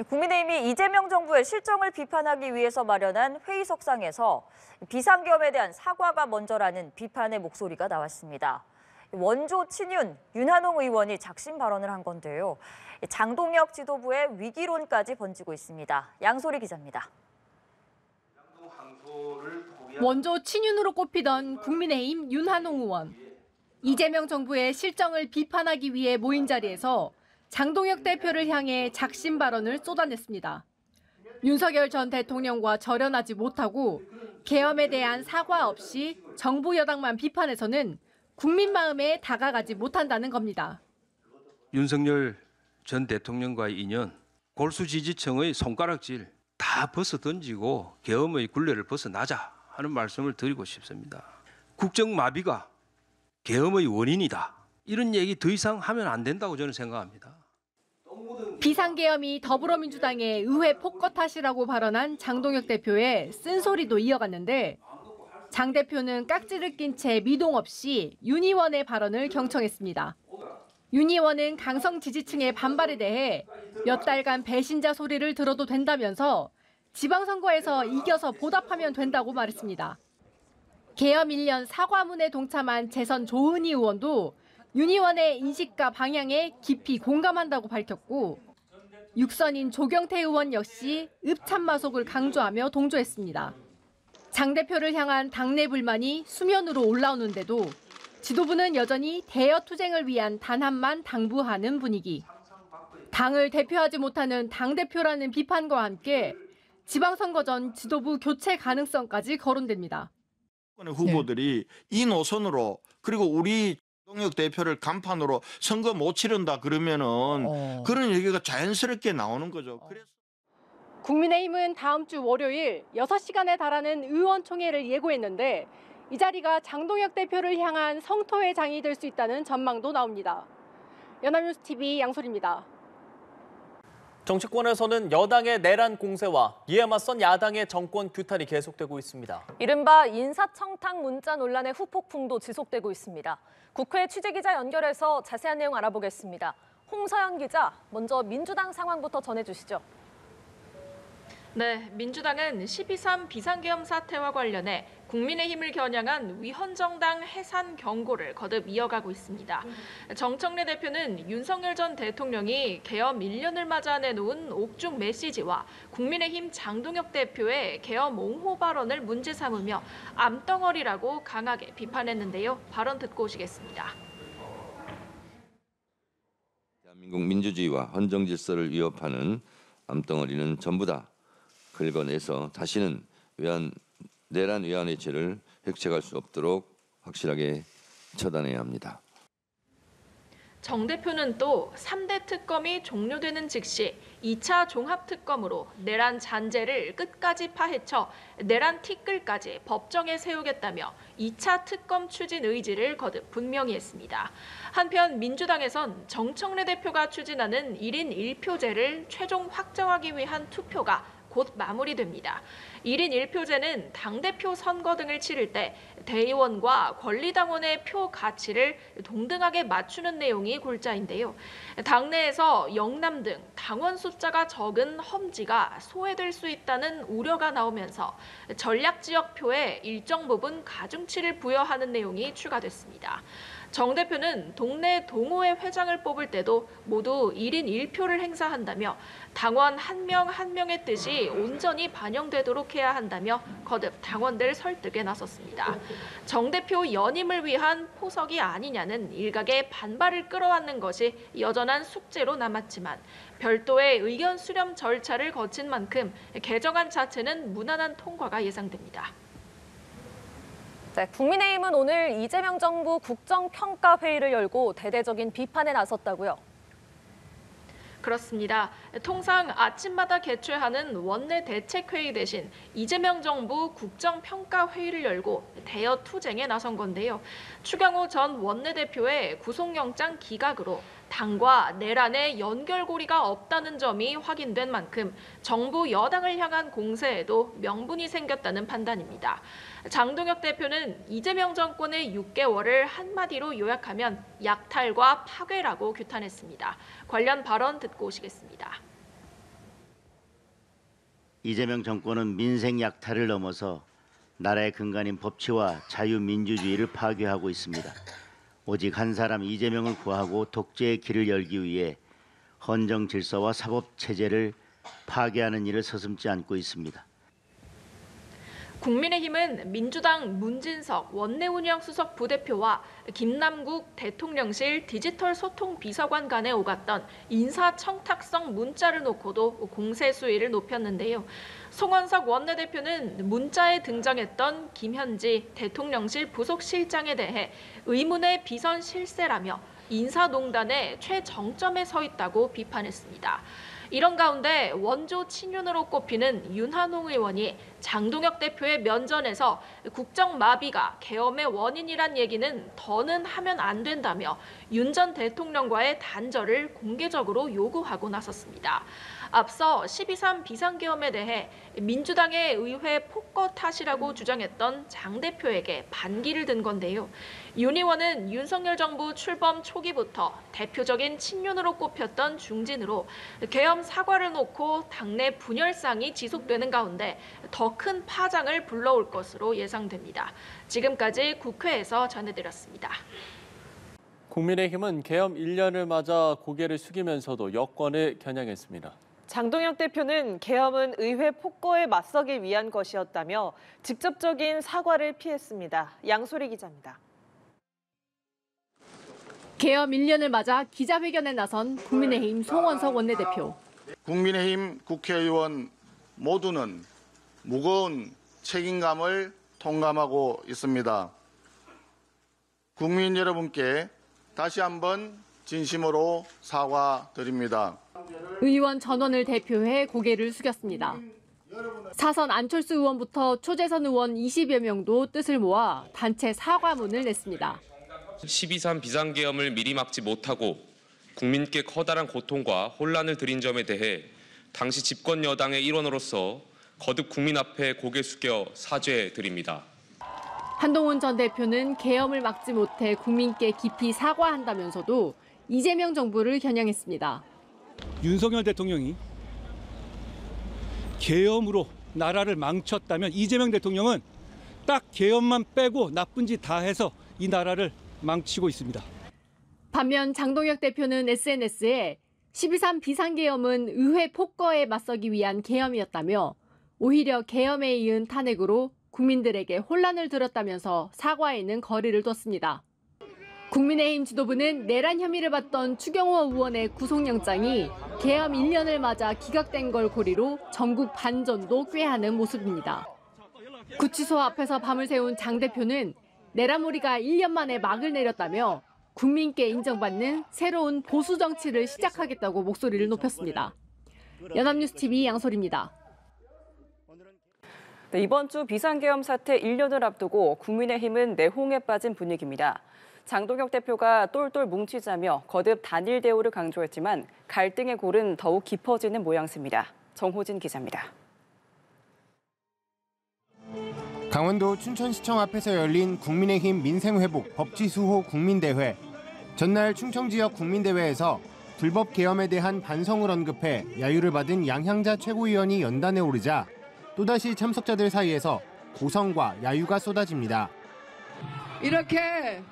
국민의힘이 이재명 정부의 실정을 비판하기 위해서 마련한 회의석상에서 비상계엄에 대한 사과가 먼저라는 비판의 목소리가 나왔습니다. 원조 친윤 윤한홍 의원이 작심 발언을 한 건데요. 장동혁 지도부의 위기론까지 번지고 있습니다. 양소리 기자입니다. 원조 친윤으로 꼽히던 국민의힘 윤한홍 의원. 이재명 정부의 실정을 비판하기 위해 모인 자리에서 장동혁 대표를 향해 작심 발언을 쏟아냈습니다. 윤석열 전 대통령과 절연하지 못하고 계엄에 대한 사과 없이 정부 여당만 비판해서는 국민 마음에 다가가지 못한다는 겁니다. 윤석열 전 대통령과의 인연, 골수 지지층의 손가락질 다 벗어 던지고 계엄의 굴레를 벗어나자 하는 말씀을 드리고 싶습니다. 국정마비가 계엄의 원인이다. 이런 얘기 더 이상 하면 안 된다고 저는 생각합니다. 비상계엄이 더불어민주당의 의회 폭거 탓이라고 발언한 장동혁 대표의 쓴소리도 이어갔는데 장 대표는 깍지를 낀 채 미동 없이 윤 의원의 발언을 경청했습니다. 윤 의원은 강성 지지층의 반발에 대해 몇 달간 배신자 소리를 들어도 된다면서 지방선거에서 이겨서 보답하면 된다고 말했습니다. 계엄 1년 사과문에 동참한 재선 조은희 의원도 윤 의원의 인식과 방향에 깊이 공감한다고 밝혔고 육선인 조경태 의원 역시 읍참마속을 강조하며 동조했습니다. 장 대표를 향한 당내 불만이 수면으로 올라오는데도 지도부는 여전히 대여투쟁을 위한 단합만 당부하는 분위기. 당을 대표하지 못하는 당대표라는 비판과 함께 지방선거 전 지도부 교체 가능성까지 거론됩니다. 후보들이 이 노선으로 그리고 우리 장동혁 대표를 간판으로 선거 못 치른다 그러면은 그런 얘기가 자연스럽게 나오는 거죠. 그래서 국민의힘은 다음 주 월요일 6시간에 달하는 의원총회를 예고했는데 이 자리가 장동혁 대표를 향한 성토의 장이 될 수 있다는 전망도 나옵니다. 연합뉴스TV 양소리입니다. 정치권에서는 여당의 내란 공세와 이에 맞선 야당의 정권 규탄이 계속되고 있습니다. 이른바 인사청탁 문자 논란의 후폭풍도 지속되고 있습니다. 국회 취재기자 연결해서 자세한 내용 알아보겠습니다. 홍서연 기자, 먼저 민주당 상황부터 전해주시죠. 네, 민주당은 12.3 비상계엄 사태와 관련해 국민의힘을 겨냥한 위헌정당 해산 경고를 거듭 이어가고 있습니다. 정청래 대표는 윤석열 전 대통령이 계엄 1년을 맞아 내놓은 옥중 메시지와 국민의힘 장동혁 대표의 계엄 옹호 발언을 문제 삼으며 암덩어리라고 강하게 비판했는데요. 발언 듣고 오시겠습니다. 대한민국 민주주의와 헌정 질서를 위협하는 암덩어리는 전부 다 긁어내서 다시는 내란 위헌의 죄를 획책할 수 없도록 확실하게 처단해야 합니다. 정 대표는 또 3대 특검이 종료되는 즉시 2차 종합특검으로 내란 잔재를 끝까지 파헤쳐 내란 티끌까지 법정에 세우겠다며 2차 특검 추진 의지를 거듭 분명히 했습니다. 한편 민주당에선 정청래 대표가 추진하는 1인 1표제를 최종 확정하기 위한 투표가 곧 마무리됩니다. 1인 1표제는 당대표 선거 등을 치를 때 대의원과 권리당원의 표 가치를 동등하게 맞추는 내용이 골자인데요. 당내에서 영남 등 당원 숫자가 적은 험지가 소외될 수 있다는 우려가 나오면서 전략지역표에 일정 부분 가중치를 부여하는 내용이 추가됐습니다. 정 대표는 동네 동호회 회장을 뽑을 때도 모두 1인 1표를 행사한다며 당원 한 명 한 명의 뜻이 온전히 반영되도록 해야 한다며 거듭 당원들 설득에 나섰습니다. 정 대표 연임을 위한 포석이 아니냐는 일각의 반발을 끌어안는 것이 여전한 숙제로 남았지만 별도의 의견 수렴 절차를 거친 만큼 개정안 자체는 무난한 통과가 예상됩니다. 네, 국민의힘은 오늘 이재명 정부 국정평가회의를 열고 대대적인 비판에 나섰다고요. 그렇습니다. 통상 아침마다 개최하는 원내 대책회의 대신 이재명 정부 국정평가회의를 열고 대여투쟁에 나선 건데요. 추경호 전 원내대표의 구속영장 기각으로 당과 내란의 연결고리가 없다는 점이 확인된 만큼 정부 여당을 향한 공세에도 명분이 생겼다는 판단입니다. 장동혁 대표는 이재명 정권의 6개월을 한마디로 요약하면 약탈과 파괴라고 규탄했습니다. 관련 발언 듣고 오시겠습니다. 이재명 정권은 민생 약탈을 넘어서 나라의 근간인 법치와 자유민주주의를 파괴하고 있습니다. 오직 한 사람 이재명을 구하고 독재의 길을 열기 위해 헌정 질서와 사법 체제를 파괴하는 일을 서슴지 않고 있습니다. 국민의힘은 민주당 문진석 원내운영 수석 부대표와 김남국 대통령실 디지털 소통 비서관 간에 오갔던 인사청탁성 문자를 놓고도 공세 수위를 높였는데요. 송원석 원내대표는 문자에 등장했던 김현지 대통령실 부속실장에 대해 의문의 비선 실세라며 인사농단의 최정점에 서 있다고 비판했습니다. 이런 가운데 원조 친윤으로 꼽히는 윤한홍 의원이 장동혁 대표의 면전에서 국정 마비가 계엄의 원인이란 얘기는 더는 하면 안 된다며 윤 전 대통령과의 단절을 공개적으로 요구하고 나섰습니다. 앞서 12.3 비상계엄에 대해 민주당의 의회 폭거 탓이라고 주장했던 장 대표에게 반기를 든 건데요. 윤 의원은 윤석열 정부 출범 초기부터 대표적인 친윤으로 꼽혔던 중진으로 계엄 사과를 놓고 당내 분열상이 지속되는 가운데 더 큰 파장을 불러올 것으로 예상됩니다. 지금까지 국회에서 전해드렸습니다. 국민의힘은 계엄 1년을 맞아 고개를 숙이면서도 여권을 겨냥했습니다. 장동혁 대표는 계엄은 의회 폭거에 맞서기 위한 것이었다며 직접적인 사과를 피했습니다. 양소리 기자입니다. 계엄 1년을 맞아 기자회견에 나선 국민의힘 송원석 원내대표. 국민의힘 국회의원 모두는 무거운 책임감을 통감하고 있습니다. 국민 여러분께 다시 한번 진심으로 사과드립니다. 의원 전원을 대표해 고개를 숙였습니다. 사선 안철수 의원부터 초재선 의원 20여 명도 뜻을 모아 단체 사과문을 냈습니다. 12.3 비상계엄을 미리 막지 못하고 국민께 커다란 고통과 혼란을 드린 점에 대해 당시 집권 여당의 일원으로서 거듭 국민 앞에 고개 숙여 사죄드립니다. 한동훈 전 대표는 계엄을 막지 못해 국민께 깊이 사과한다면서도 이재명 정부를 겨냥했습니다. 윤석열 대통령이 계엄으로 나라를 망쳤다면 이재명 대통령은 딱 계엄만 빼고 나쁜 짓 다 해서 이 나라를 망치고 있습니다. 반면 장동혁 대표는 SNS에 12.3 비상계엄은 의회 폭거에 맞서기 위한 계엄이었다며 오히려 계엄에 이은 탄핵으로 국민들에게 혼란을 들었다면서 사과에는 거리를 뒀습니다. 국민의힘 지도부는 내란 혐의를 받던 추경호 의원의 구속영장이 계엄 1년을 맞아 기각된 걸 고리로 전국 반전도 꾀하는 모습입니다. 구치소 앞에서 밤을 새운 장 대표는 내란몰이가 1년 만에 막을 내렸다며 국민께 인정받는 새로운 보수 정치를 시작하겠다고 목소리를 높였습니다. 연합뉴스TV 양소리입니다. 네, 이번 주 비상계엄 사태 1년을 앞두고 국민의힘은 내홍에 빠진 분위기입니다. 장동혁 대표가 똘똘 뭉치자며 거듭 단일 대우를 강조했지만 갈등의 골은 더욱 깊어지는 모양새입니다. 정호진 기자입니다. 강원도 춘천시청 앞에서 열린 국민의힘 민생회복 법치수호 국민대회. 전날 충청 지역 국민대회에서 불법 계엄에 대한 반성을 언급해 야유를 받은 양향자 최고위원이 연단에 오르자 또다시 참석자들 사이에서 고성과 야유가 쏟아집니다. 이렇게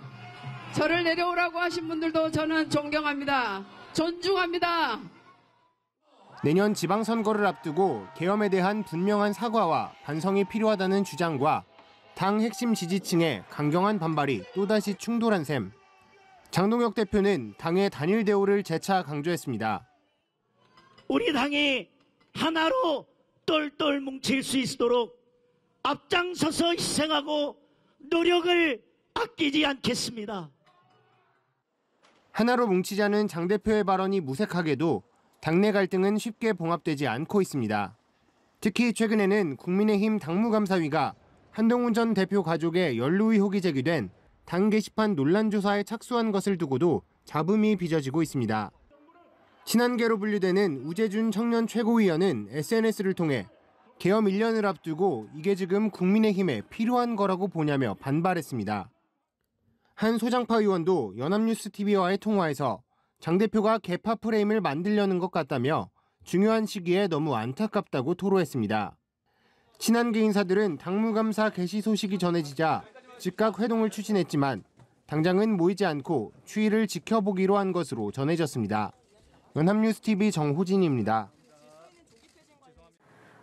저를 내려오라고 하신 분들도 저는 존경합니다. 존중합니다. 내년 지방선거를 앞두고 계엄에 대한 분명한 사과와 반성이 필요하다는 주장과 당 핵심 지지층의 강경한 반발이 또다시 충돌한 셈. 장동혁 대표는 당의 단일 대우를 재차 강조했습니다. 우리 당이 하나로 똘똘 뭉칠 수 있도록 앞장서서 희생하고 노력을 아끼지 않겠습니다. 하나로 뭉치자는 장 대표의 발언이 무색하게도 당내 갈등은 쉽게 봉합되지 않고 있습니다. 특히 최근에는 국민의힘 당무감사위가 한동훈 전 대표 가족의 연루 의혹이 제기된 당 게시판 논란 조사에 착수한 것을 두고도 잡음이 빚어지고 있습니다. 친한계로 분류되는 우재준 청년 최고위원은 SNS를 통해 계엄 1년을 앞두고 이게 지금 국민의힘에 필요한 거라고 보냐며 반발했습니다. 한 소장파 의원도 연합뉴스TV와의 통화에서 장 대표가 개파 프레임을 만들려는 것 같다며 중요한 시기에 너무 안타깝다고 토로했습니다. 친한계 인사들은 당무감사 개시 소식이 전해지자 즉각 회동을 추진했지만 당장은 모이지 않고 추이를 지켜보기로 한 것으로 전해졌습니다. 연합뉴스TV 정호진입니다.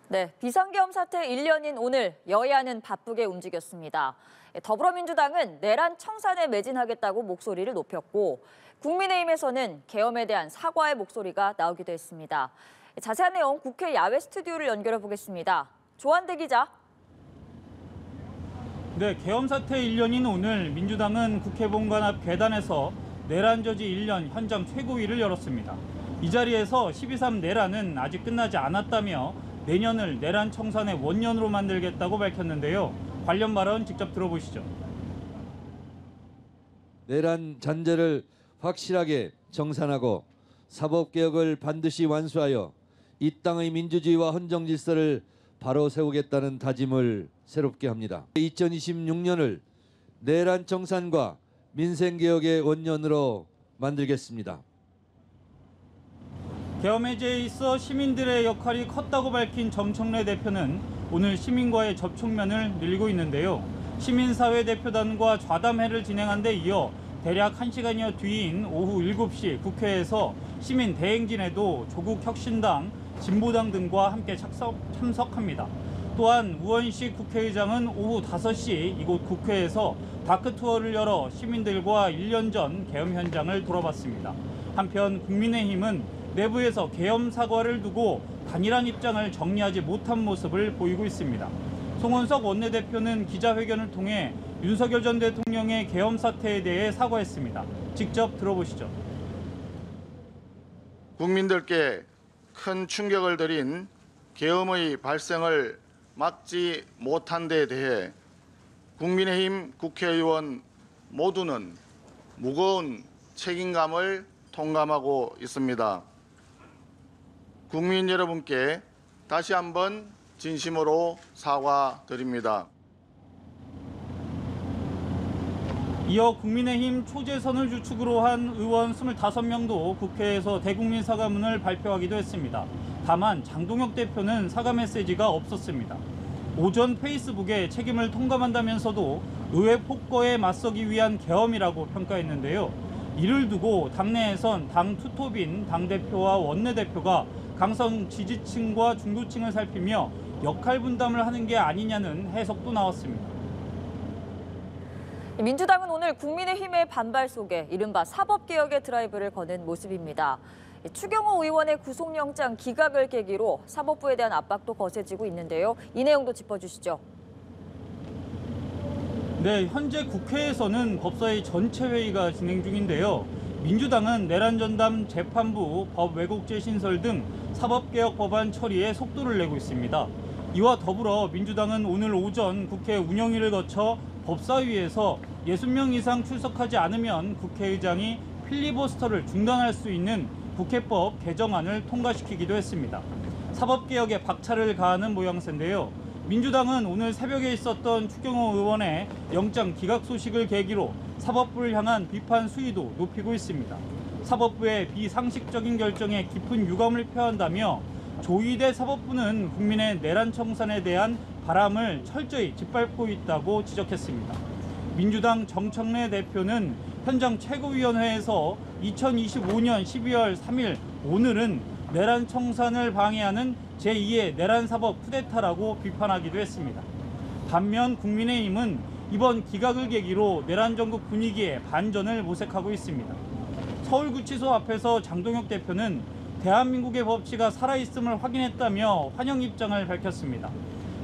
네, 비상계엄 사태 1년인 오늘 여야는 바쁘게 움직였습니다. 더불어민주당은 내란 청산에 매진하겠다고 목소리를 높였고 국민의힘에서는 계엄에 대한 사과의 목소리가 나오기도 했습니다. 자세한 내용 국회 야외 스튜디오를 연결해 보겠습니다. 조한대 기자. 네, 계엄 사태 1년인 오늘 민주당은 국회 본관 앞 계단에서 내란 저지 1년 현장 최고위를 열었습니다. 이 자리에서 12.3 내란은 아직 끝나지 않았다며 내년을 내란 청산의 원년으로 만들겠다고 밝혔는데요. 관련 발언 직접 들어보시죠. 내란 잔재를 확실하게 정산하고 사법개혁을 반드시 완수하여 이 땅의 민주주의와 헌정질서를 바로 세우겠다는 다짐을 새롭게 합니다. 2026년을 내란 청산과 민생개혁의 원년으로 만들겠습니다. 계엄 해제에 있어 시민들의 역할이 컸다고 밝힌 정청래 대표는 오늘 시민과의 접촉면을 늘리고 있는데요. 시민사회 대표단과 좌담회를 진행한 데 이어 대략 1시간여 뒤인 오후 7시 국회에서 시민 대행진에도 조국혁신당, 진보당 등과 함께 참석합니다. 또한 우원식 국회의장은 오후 5시 이곳 국회에서 다크투어를 열어 시민들과 1년 전 계엄 현장을 돌아봤습니다. 한편 국민의힘은 내부에서 계엄 사과를 두고 단일한 입장을 정리하지 못한 모습을 보이고 있습니다. 송원석 원내대표는 기자회견을 통해 윤석열 전 대통령의 계엄 사태에 대해 사과했습니다. 직접 들어보시죠. 국민들께 큰 충격을 드린 계엄의 발생을 막지 못한 데 대해 국민의힘 국회의원 모두는 무거운 책임감을 통감하고 있습니다. 국민 여러분께 다시 한번 진심으로 사과드립니다. 이어 국민의힘 초재선을 주축으로 한 의원 25명도 국회에서 대국민 사과문을 발표하기도 했습니다. 다만 장동혁 대표는 사과 메시지가 없었습니다. 오전 페이스북에 책임을 통감한다면서도 의회 폭거에 맞서기 위한 계엄이라고 평가했는데요. 이를 두고 당내에선 당 투톱인 당대표와 원내대표가 강성 지지층과 중도층을 살피며 역할 분담을 하는 게 아니냐는 해석도 나왔습니다. 민주당은 오늘 국민의힘의 반발 속에 이른바 사법개혁의 드라이브를 거는 모습입니다. 추경호 의원의 구속영장 기각을 계기로 사법부에 대한 압박도 거세지고 있는데요. 이 내용도 짚어주시죠. 네, 현재 국회에서는 법사위 전체 회의가 진행 중인데요. 민주당은 내란 전담 재판부, 법 왜곡죄 신설 등 사법개혁 법안 처리에 속도를 내고 있습니다. 이와 더불어 민주당은 오늘 오전 국회 운영위를 거쳐 법사위에서 60명 이상 출석하지 않으면 국회의장이 필리버스터를 중단할 수 있는 국회법 개정안을 통과시키기도 했습니다. 사법개혁에 박차를 가하는 모양새인데요. 민주당은 오늘 새벽에 있었던 추경호 의원의 영장 기각 소식을 계기로 사법부를 향한 비판 수위도 높이고 있습니다. 사법부의 비상식적인 결정에 깊은 유감을 표한다며 조희대 사법부는 국민의 내란 청산에 대한 바람을 철저히 짓밟고 있다고 지적했습니다. 민주당 정청래 대표는 현장 최고위원회에서 2025년 12월 3일 오늘은 내란 청산을 방해하는 제2의 내란 사법 쿠데타라고 비판하기도 했습니다. 반면 국민의힘은 이번 기각을 계기로 내란 정국 분위기에 반전을 모색하고 있습니다. 서울구치소 앞에서 장동혁 대표는 대한민국의 법치가 살아있음을 확인했다며 환영 입장을 밝혔습니다.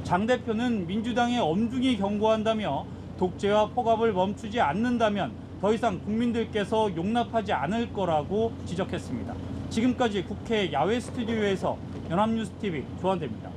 장 대표는 민주당에 엄중히 경고한다며 독재와 폭압을 멈추지 않는다면 더 이상 국민들께서 용납하지 않을 거라고 지적했습니다. 지금까지 국회 야외 스튜디오에서 연합뉴스TV 조한대입니다.